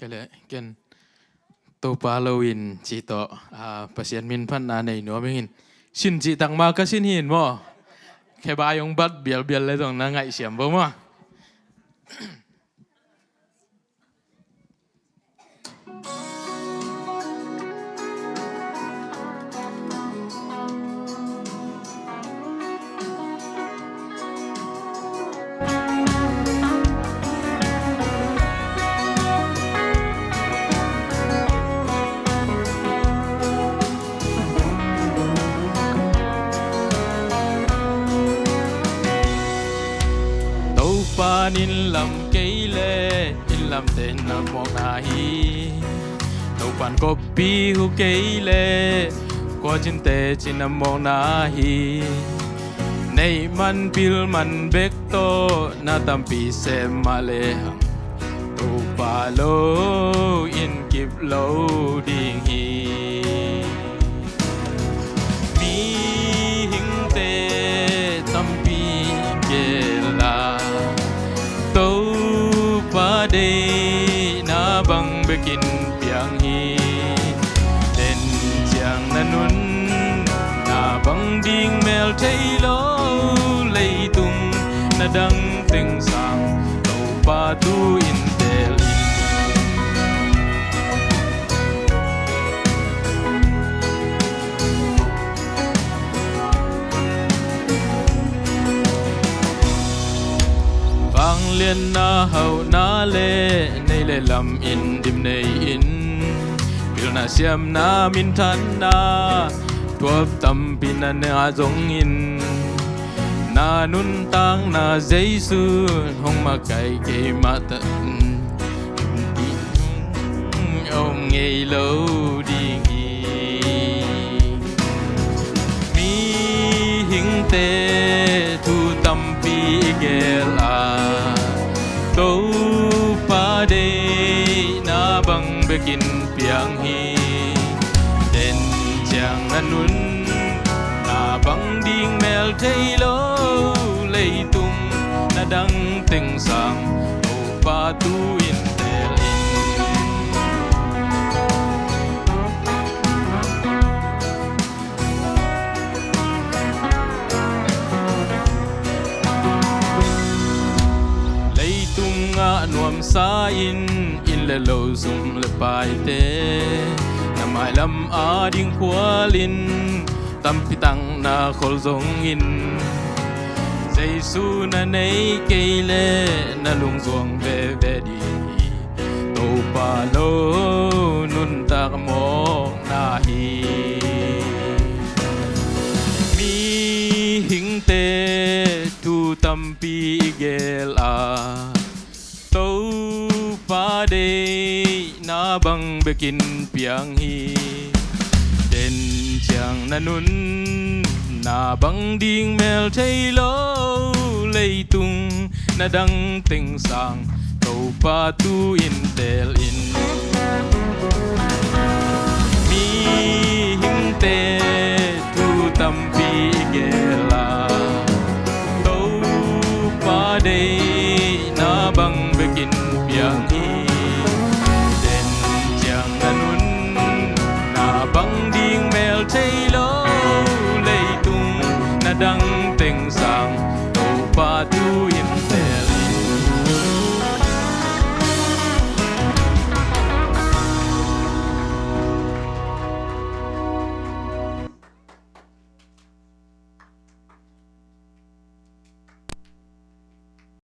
cái lẽ cái Topa Halloween chỉ to pasien min phan na nei no mengin sin chỉ tang ma ka sin hin mo ke ba yong bat bial bial le dong na ngai siam bo mo in làm cây lệ in làm tên là một nahi Topan kopi hu cây lệ qua trên tê trên là một nahi nay man pil man bek to na tampi se male Topa lo in kip lo ding hi mi hing tê tampi gela Topa day na bang bekin piang hi den chiang na nun na bang ding mel thay lo lei tung na dang ting sang Topa tu in tel liên na hậu na lệ nay lệ làm in dim nay in bil na siam na min than na tuop tam pin na na zong in na nun tang na Giêsu hong ma kai ke ma ta ông nghe lâu đi mi hing te thu tam pi gela Topa day na bang bekin piang hi den chiang na nun na bang ding mel thay lo lei tung na dang ting sang Topa tu in tel nuam sa in le lo zum le pai te na mai lam a ding kwalin tam pitang na khol zong in Giêsu na nei ke le na lung zuang ve ve di Topa lo nun ta mo na hi mi hing te tu tam pi gel a Topa day na bang bekin piang hi den chiang na nun na bang ding mel thay lo lei tung na dang ting sang Topa tu in tel